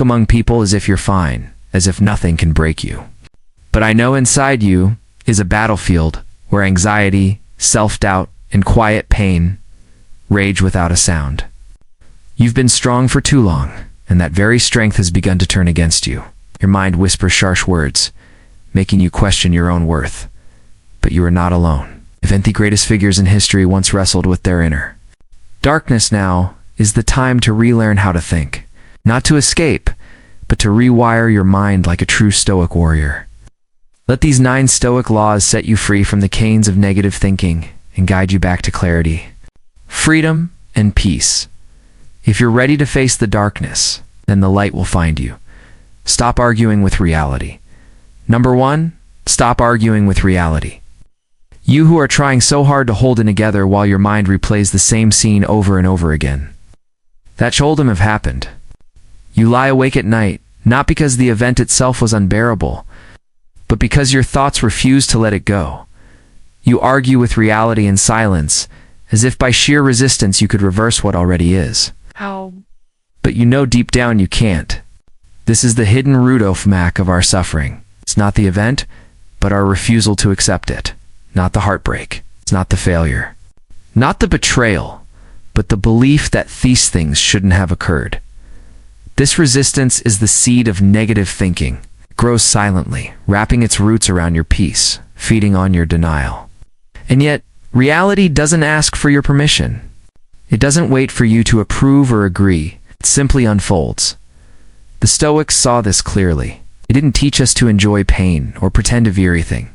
among people as if you're fine, as if nothing can break you. But I know inside you is a battlefield where anxiety, self-doubt, and quiet pain rage without a sound. You've been strong for too long, and that very strength has begun to turn against you. Your mind whispers harsh words, making you question your own worth. But you are not alone. Even the greatest figures in history once wrestled with their inner darkness. Now is the time to relearn how to think. Not to escape, but to rewire your mind like a true Stoic warrior. Let these 9 Stoic laws set you free from the canes of negative thinking and guide you back to clarity, freedom, and peace. If you're ready to face the darkness, then the light will find you. Stop arguing with reality. Number 1, stop arguing with reality. You who are trying so hard to hold it together while your mind replays the same scene over and over again. That shouldn't have happened. You lie awake at night, not because the event itself was unbearable, but because your thoughts refuse to let it go. You argue with reality in silence, as if by sheer resistance you could reverse what already is. How? But you know deep down you can't. This is the hidden root of our suffering. It's not the event, but our refusal to accept it. Not the heartbreak. It's not the failure. Not the betrayal, but the belief that these things shouldn't have occurred. This resistance is the seed of negative thinking. It grows silently, wrapping its roots around your peace, feeding on your denial. And yet, reality doesn't ask for your permission. It doesn't wait for you to approve or agree. It simply unfolds. The Stoics saw this clearly. They didn't teach us to enjoy pain or pretend to be everything.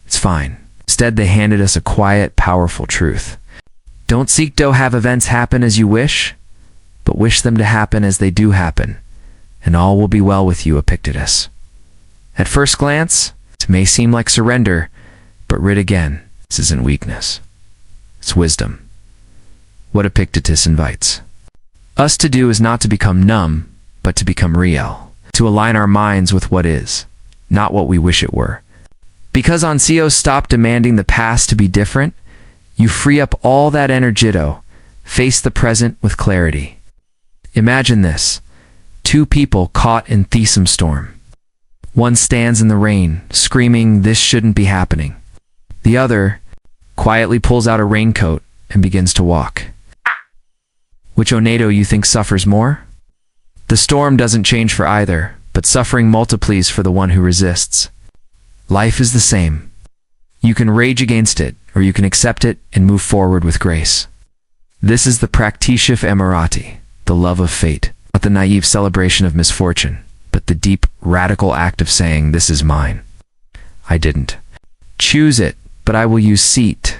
It's fine. Instead, they handed us a quiet, powerful truth. Don't seek to have events happen as you wish, but wish them to happen as they do happen, and all will be well with you, Epictetus. At first glance, it may seem like surrender, but read again. This isn't weakness. It's wisdom. What Epictetus invites us to do is not to become numb, but to become real, to align our minds with what is, not what we wish it were. Because Oncio stop demanding the past to be different, you free up all that energito, face the present with clarity. Imagine this: 2 people caught in Thesim storm. One stands in the rain, screaming, "This shouldn't be happening." The other quietly pulls out a raincoat and begins to walk. Which Onedo you think suffers more? The storm doesn't change for either, but suffering multiplies for the one who resists. Life is the same. You can rage against it, or you can accept it and move forward with grace. This is the practitia emerati, the love of fate, not the naive celebration of misfortune, but the deep, radical act of saying, "This is mine. I didn't choose it, but I will use seat."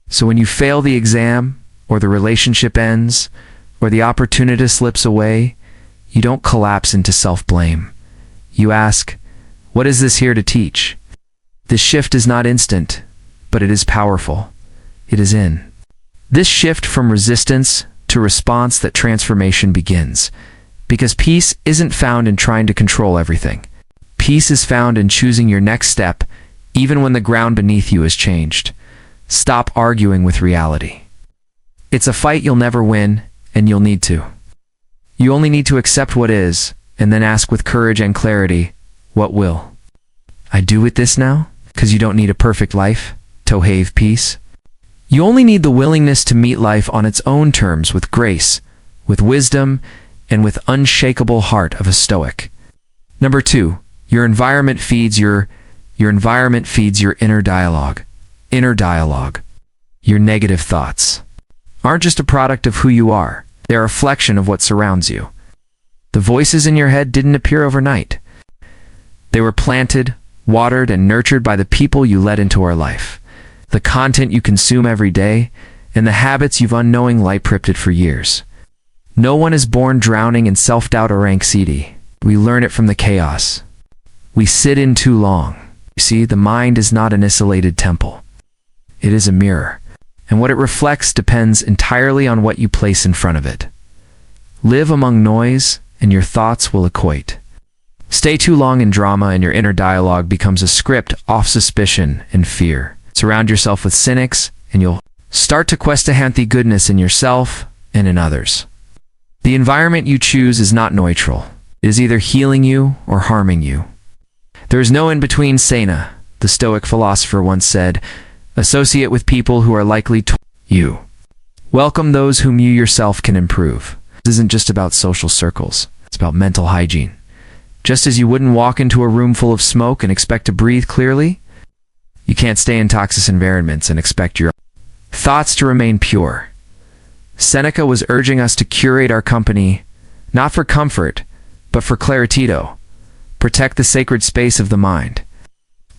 So when you fail the exam, or the relationship ends, or the opportunity slips away, you don't collapse into self-blame. You ask, what is this here to teach? This shift is not instant, but it is powerful. It is in this shift from resistance to response that transformation begins. Because peace isn't found in trying to control everything. Peace is found in choosing your next step, even when the ground beneath you has changed. Stop arguing with reality. It's a fight you'll never win, and you'll need to. You only need to accept what is, and then ask with courage and clarity, what will I do with this now? Because you don't need a perfect life to have peace. You only need the willingness to meet life on its own terms with grace, with wisdom, and with unshakable heart of a Stoic. Number 2, your environment feeds your environment feeds your inner dialogue. Inner dialogue. Your negative thoughts aren't just a product of who you are. They're a reflection of what surrounds you. The voices in your head didn't appear overnight. They were planted, watered, and nurtured by the people you let into our life, the content you consume every day, and the habits you've unknowingly light-pripped for years. No one is born drowning in self-doubt or anxiety. We learn it from the chaos we sit in too long. You see, the mind is not an isolated temple. It is a mirror, and what it reflects depends entirely on what you place in front of it. Live among noise, and your thoughts will equate. Stay too long in drama, and your inner dialogue becomes a script off suspicion and fear. Surround yourself with cynics, and you'll start to question the goodness in yourself and in others. The environment you choose is not neutral. It is either healing you or harming you. There is no in-between. Seneca, the Stoic philosopher, once said, "Associate with people who are likely to you. Welcome those whom you yourself can improve." This isn't just about social circles. It's about mental hygiene. Just as you wouldn't walk into a room full of smoke and expect to breathe clearly, you can't stay in toxic environments and expect your thoughts to remain pure. Seneca was urging us to curate our company, not for comfort, but for claritito. Protect the sacred space of the mind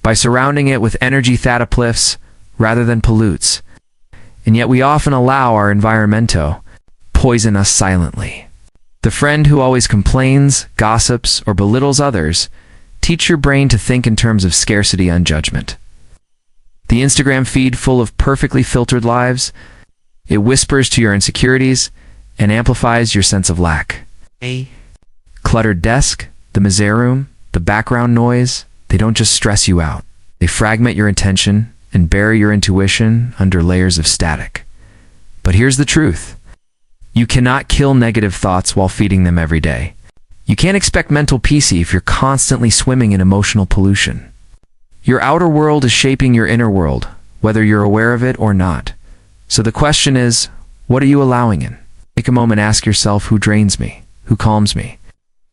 by surrounding it with energy that uplifts rather than pollutes. And yet we often allow our environmento poison us silently. The friend who always complains, gossips, or belittles others. Teach your brain to think in terms of scarcity and judgment. The Instagram feed full of perfectly filtered lives, it whispers to your insecurities and amplifies your sense of lack. A cluttered desk, the misère room, the background noise, they don't just stress you out. They fragment your attention and bury your intuition under layers of static. But here's the truth. You cannot kill negative thoughts while feeding them every day. You can't expect mental peace if you're constantly swimming in emotional pollution. Your outer world is shaping your inner world, whether you're aware of it or not. So the question is, what are you allowing in? Take a moment, ask yourself, who drains me? Who calms me?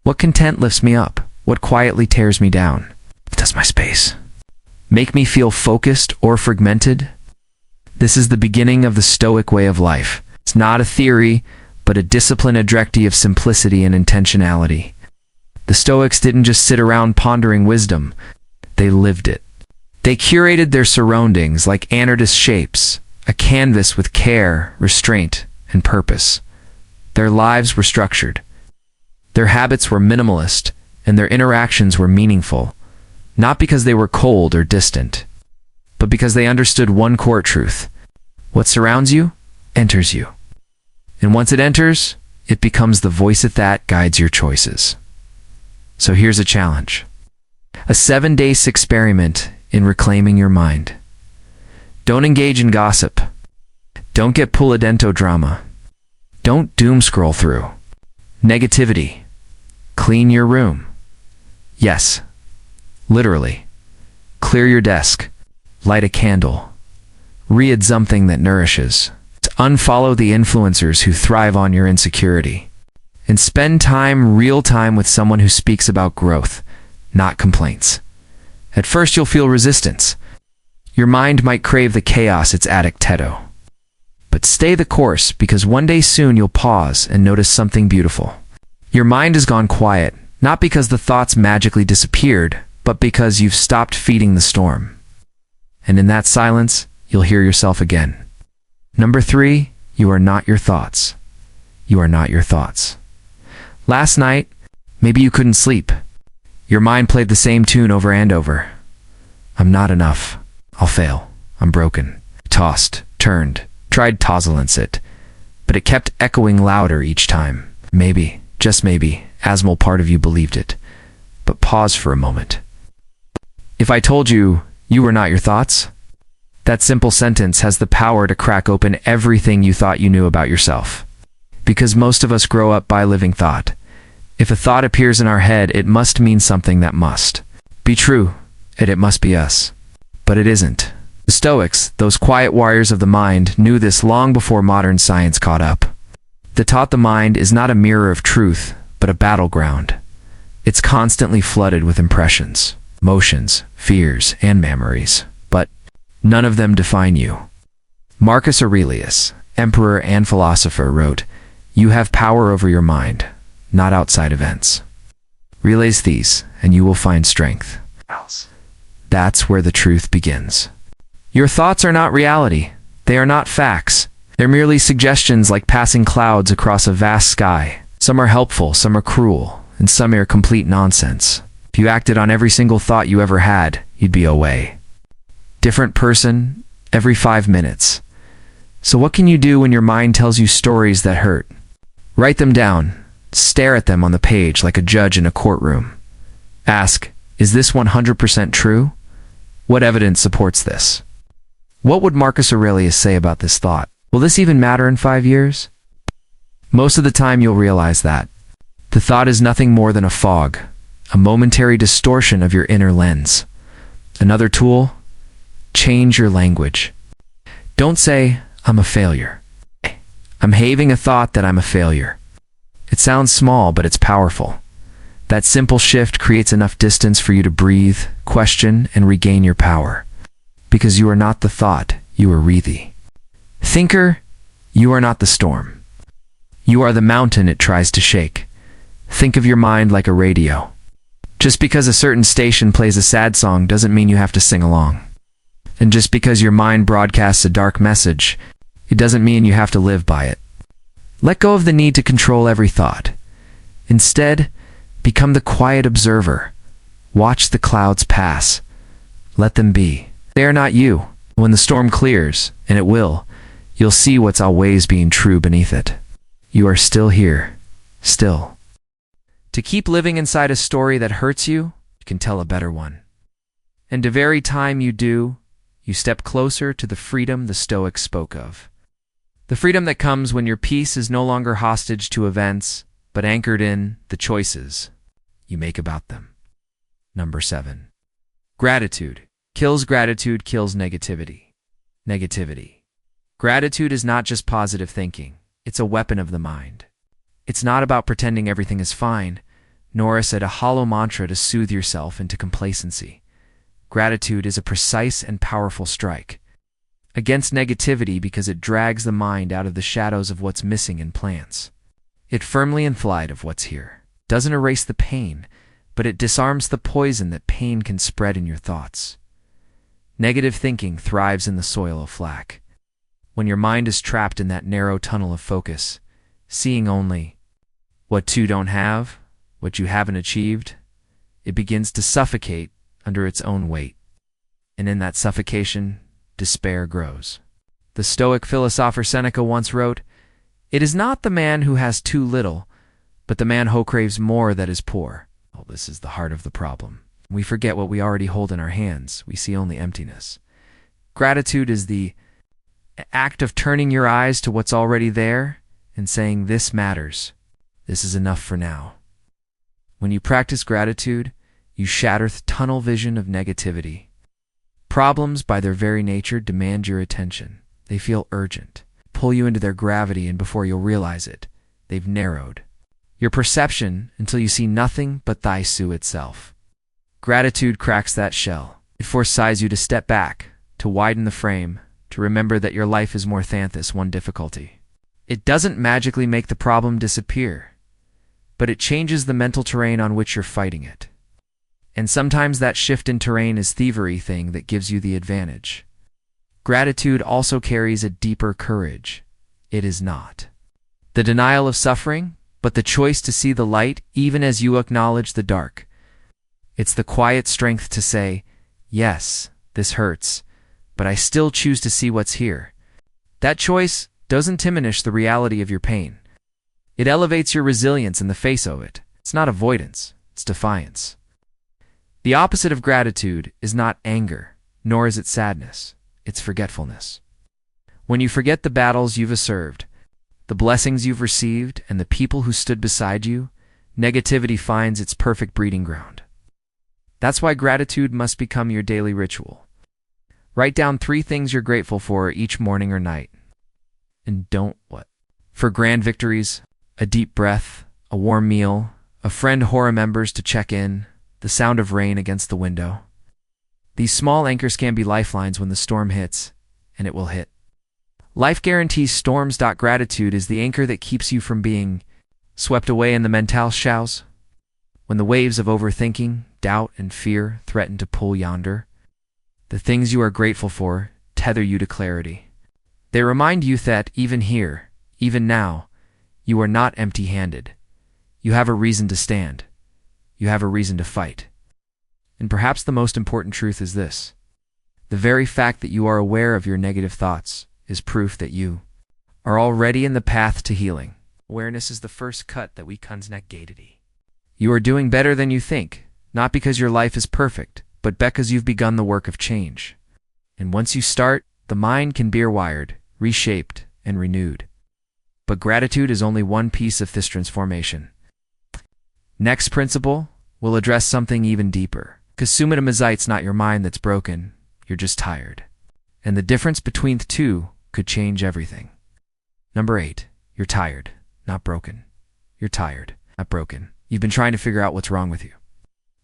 What content lifts me up? What quietly tears me down? Does my space make me feel focused or fragmented? This is the beginning of the Stoic way of life. It's not a theory, but a discipline, a directive of simplicity and intentionality. The Stoics didn't just sit around pondering wisdom, they lived it. They curated their surroundings like anartist shapes, a canvas with care, restraint, and purpose. Their lives were structured. Their habits were minimalist, and their interactions were meaningful, not because they were cold or distant, but because they understood one core truth. What surrounds you enters you. And once it enters, it becomes the voice that guides your choices. So here's a challenge. A 7-day experiment in reclaiming your mind. Don't engage in gossip. Don't get pulled drama. Don't doom scroll through negativity. Clean your room. Yes, literally. Clear your desk. Light a candle. Read something that nourishes. Unfollow the influencers who thrive on your insecurity. And spend real time with someone who speaks about growth, not complaints. At first you'll feel resistance. Your mind might crave the chaos it's Epictetus. But stay the course, because one day soon you'll pause and notice something beautiful. Your mind has gone quiet, not because the thoughts magically disappeared, but because you've stopped feeding the storm. And in that silence, you'll hear yourself again. Number 3, you are not your thoughts. You are not your thoughts. Last night, maybe you couldn't sleep. Your mind played the same tune over and over. I'm not enough. I'll fail. I'm broken. Tossed, turned, tried to silence it, but it kept echoing louder each time. Maybe, just maybe, a small part of you believed it. But pause for a moment. If I told you you were not your thoughts, that simple sentence has the power to crack open everything you thought you knew about yourself. Because most of us grow up by living thought. If a thought appears in our head, it must mean something that must be true, and it must be us. But it isn't. The Stoics, those quiet warriors of the mind, knew this long before modern science caught up. They taught the mind is not a mirror of truth, but a battleground. It's constantly flooded with impressions, emotions, fears, and memories. But none of them define you. Marcus Aurelius, emperor and philosopher, wrote, "You have power over your mind, not outside events. Realize these, and you will find strength." That's where the truth begins. Your thoughts are not reality. They are not facts. They're merely suggestions, like passing clouds across a vast sky. Some are helpful, some are cruel, and some are complete nonsense. If you acted on every single thought you ever had, you'd be away. Different person, every 5 minutes. So what can you do when your mind tells you stories that hurt? Write them down. Stare at them on the page like a judge in a courtroom. Ask, is this 100% true? What evidence supports this? What would Marcus Aurelius say about this thought? Will this even matter in 5 years? Most of the time you'll realize that The thought is nothing more than a fog, a momentary distortion of your inner lens. Another tool: change your language. Don't say, "I'm a failure." "I'm having a thought that I'm a failure." It sounds small, but it's powerful. That simple shift creates enough distance for you to breathe, question, and regain your power. Because you are not the thought, you are Rethi. Thinker, you are not the storm. You are the mountain it tries to shake. Think of your mind like a radio. Just because a certain station plays a sad song doesn't mean you have to sing along. And just because your mind broadcasts a dark message, it doesn't mean you have to live by it. Let go of the need to control every thought. Instead, become the quiet observer. Watch the clouds pass. Let them be. They are not you. When the storm clears, and it will, you'll see what's always being true beneath it. You are still here. Still. To keep living inside a story that hurts you, you can tell a better one. And the very time you do, you step closer to the freedom the Stoics spoke of. The freedom that comes when your peace is no longer hostage to events, but anchored in the choices you make about them. Number 7. Gratitude. Gratitude kills negativity. Gratitude is not just positive thinking. It's a weapon of the mind. It's not about pretending everything is fine, nor is it a hollow mantra to soothe yourself into complacency. Gratitude is a precise and powerful strike against negativity because it drags the mind out of the shadows of what's missing in plans. It firmly in flight of what's here. Doesn't erase the pain, but it disarms the poison that pain can spread in your thoughts. Negative thinking thrives in the soil of flak. When your mind is trapped in that narrow tunnel of focus, seeing only what you don't have, what you haven't achieved, it begins to suffocate under its own weight. And in that suffocation, despair grows. The Stoic philosopher Seneca once wrote, "It is not the man who has too little, but the man who craves more that is poor." Well, this is the heart of the problem. We forget what we already hold in our hands. We see only emptiness. Gratitude is the act of turning your eyes to what's already there and saying, "This matters. This is enough for now." When you practice gratitude, you shatter the tunnel vision of negativity. Problems, by their very nature, demand your attention. They feel urgent, pull you into their gravity, and before you'll realize it, they've narrowed your perception until you see nothing but thy Su itself. Gratitude cracks that shell. It forces you to step back, to widen the frame, to remember that your life is more than this one difficulty. It doesn't magically make the problem disappear, but it changes the mental terrain on which you're fighting it. And sometimes that shift in terrain is thievery thing that gives you the advantage. Gratitude also carries a deeper courage. It is not the denial of suffering, but the choice to see the light even as you acknowledge the dark. It's the quiet strength to say, "Yes, this hurts, but I still choose to see what's here." That choice doesn't diminish the reality of your pain. It elevates your resilience in the face of it. It's not avoidance, it's defiance. The opposite of gratitude is not anger, nor is it sadness. It's forgetfulness. When you forget the battles you've served, the blessings you've received, and the people who stood beside you, negativity finds its perfect breeding ground. That's why gratitude must become your daily ritual. Write down 3 things you're grateful for each morning or night. And don't what? For grand victories, a deep breath, a warm meal, a friend who remembers to check in, the sound of rain against the window. These small anchors can be lifelines when the storm hits, and it will hit. Life guarantees storms. Gratitude is the anchor that keeps you from being swept away in the mental showers. When the waves of overthinking, doubt, and fear threaten to pull yonder, the things you are grateful for tether you to clarity. They remind you that even here, even now, you are not empty-handed. You have a reason to stand. You have a reason to fight. And perhaps the most important truth is this: the very fact that you are aware of your negative thoughts is proof that you are already in the path to healing. Awareness is the first cut that we negativity. You are doing better than you think, not because your life is perfect, but because you've begun the work of change. And once you start, the mind can be rewired, reshaped, and renewed. But gratitude is only one piece of this transformation. Next principle, we'll address something even deeper. Because it's not your mind that's broken, you're just tired. And the difference between the two could change everything. Number 8, you're tired, not broken. You're tired, not broken. You've been trying to figure out what's wrong with you.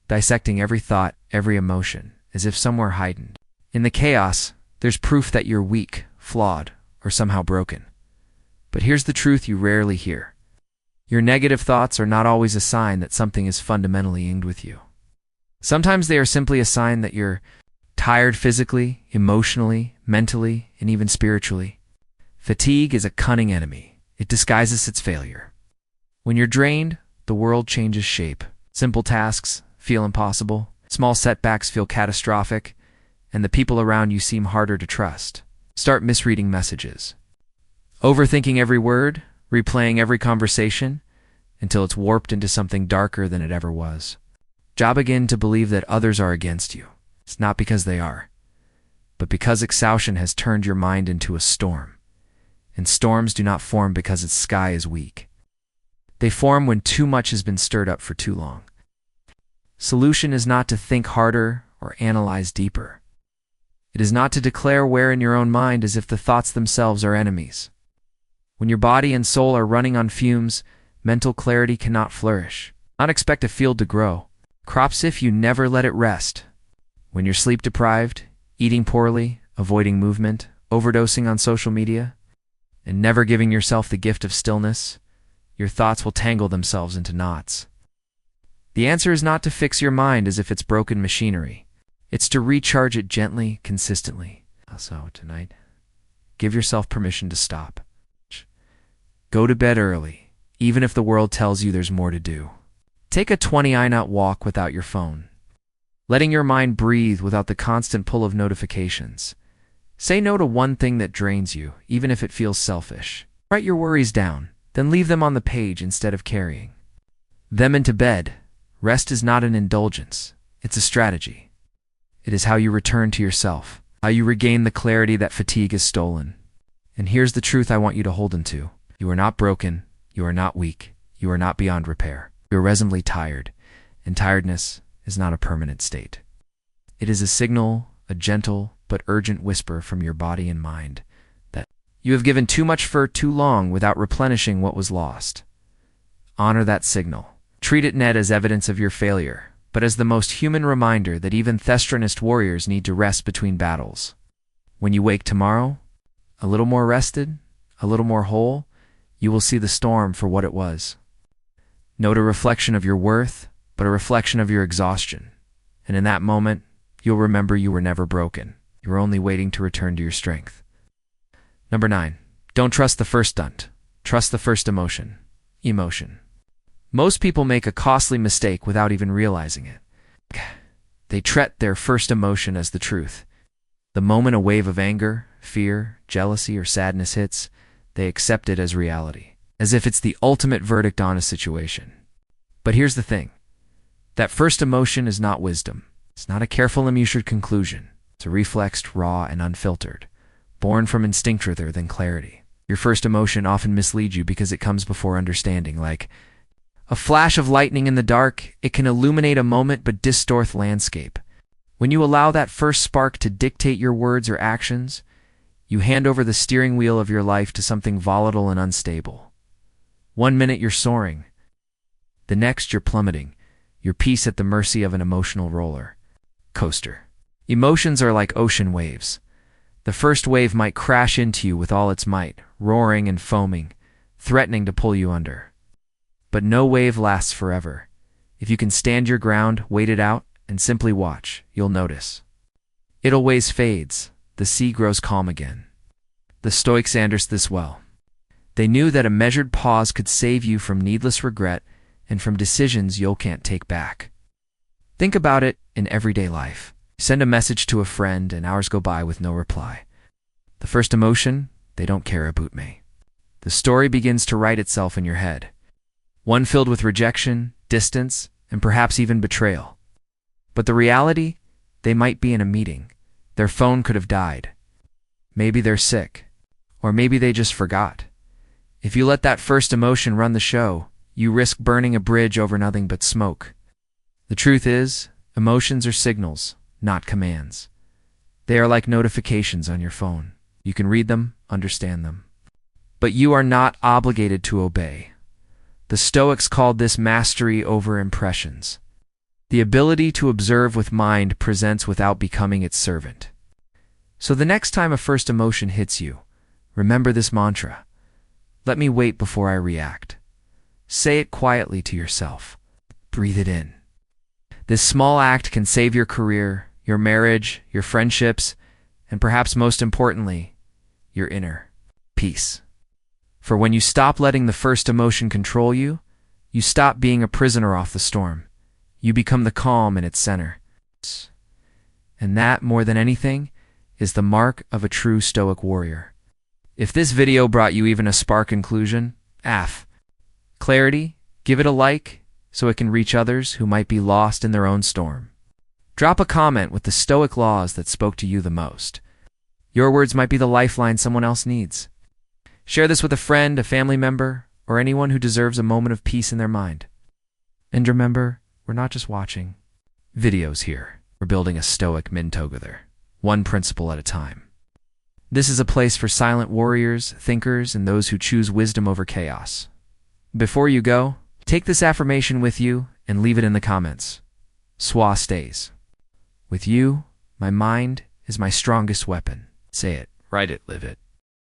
Dissecting every thought, every emotion, as if somewhere hidden. In the chaos, there's proof that you're weak, flawed, or somehow broken. But here's the truth you rarely hear. Your negative thoughts are not always a sign that something is fundamentally inged with you. Sometimes they are simply a sign that you're tired physically, emotionally, mentally, and even spiritually. Fatigue is a cunning enemy. It disguises its failure. When you're drained, the world changes shape. Simple tasks feel impossible, small setbacks feel catastrophic, and the people around you seem harder to trust. Start misreading messages. Overthinking every word, replaying every conversation, until it's warped into something darker than it ever was. Begin to believe that others are against you. It's not because they are, but because exhaustion has turned your mind into a storm. And storms do not form because its sky is weak. They form when too much has been stirred up for too long. Solution is not to think harder or analyze deeper. It is not to declare where in your own mind as if the thoughts themselves are enemies. When your body and soul are running on fumes, mental clarity cannot flourish. Not expect a field to grow. Crops if you never let it rest. When you're sleep deprived, eating poorly, avoiding movement, overdosing on social media, and never giving yourself the gift of stillness, your thoughts will tangle themselves into knots. The answer is not to fix your mind as if it's broken machinery. It's to recharge it gently, consistently. So tonight, give yourself permission to stop. Go to bed early, even if the world tells you there's more to do. Take a 20-minute walk without your phone. Letting your mind breathe without the constant pull of notifications. Say no to one thing that drains you, even if it feels selfish. Write your worries down, then leave them on the page instead of carrying them into bed. Rest is not an indulgence, it's a strategy. It is how you return to yourself, how you regain the clarity that fatigue has stolen. And here's the truth I want you to hold into. You are not broken, you are not weak, you are not beyond repair. You are reasonably tired, and tiredness is not a permanent state. It is a signal, a gentle but urgent whisper from your body and mind that you have given too much for too long without replenishing what was lost. Honor that signal. Treat it not as evidence of your failure, but as the most human reminder that even thestronist warriors need to rest between battles. When you wake tomorrow, a little more rested, a little more whole, you will see the storm for what it was. Not a reflection of your worth, but a reflection of your exhaustion. And in that moment, you'll remember you were never broken. You were only waiting to return to your strength. Number 9. Don't trust the first stunt. Trust the first emotion. Emotion. Most people make a costly mistake without even realizing it. They treat their first emotion as the truth. The moment a wave of anger, fear, jealousy, or sadness hits, they accept it as reality, as if it's the ultimate verdict on a situation. But here's the thing. That first emotion is not wisdom. It's not a careful and measured conclusion. It's a reflex, raw and unfiltered, born from instinct rather than clarity. Your first emotion often misleads you because it comes before understanding, like a flash of lightning in the dark. It can illuminate a moment but distort landscape. When you allow that first spark to dictate your words or actions, you hand over the steering wheel of your life to something volatile and unstable. One minute you're soaring. The next you're plummeting, your peace at the mercy of an emotional roller coaster. Emotions are like ocean waves. The first wave might crash into you with all its might, roaring and foaming, threatening to pull you under. But no wave lasts forever. If you can stand your ground, wait it out, and simply watch, you'll notice. It always fades. The sea grows calm again. The Stoics understood this well. They knew that a measured pause could save you from needless regret and from decisions you can't take back. Think about it in everyday life. Send a message to a friend and hours go by with no reply. The first emotion, they don't care about me. The story begins to write itself in your head. One filled with rejection, distance, and perhaps even betrayal. But the reality, they might be in a meeting. Their phone could have died. Maybe they're sick. Or maybe they just forgot. If you let that first emotion run the show, you risk burning a bridge over nothing but smoke. The truth is, emotions are signals, not commands. They are like notifications on your phone. You can read them, understand them. But you are not obligated to obey. The Stoics called this mastery over impressions. The ability to observe with mind presents without becoming its servant. So the next time a first emotion hits you, remember this mantra. Let me wait before I react. Say it quietly to yourself. Breathe it in. This small act can save your career, your marriage, your friendships, and perhaps most importantly, your inner peace. For when you stop letting the first emotion control you, you stop being a prisoner off the storm. You become the calm in its center. And that, more than anything, is the mark of a true Stoic warrior. If this video brought you even a spark inclusion, clarity, give it a like so it can reach others who might be lost in their own storm. Drop a comment with the Stoic laws that spoke to you the most. Your words might be the lifeline someone else needs. Share this with a friend, a family member, or anyone who deserves a moment of peace in their mind. And remember, we're not just watching videos here. We're building a Stoic min together, one principle at a time. This is a place for silent warriors, thinkers, and those who choose wisdom over chaos. Before you go, take this affirmation with you and leave it in the comments. Swa stays. With you, my mind is my strongest weapon. Say it, write it, live it.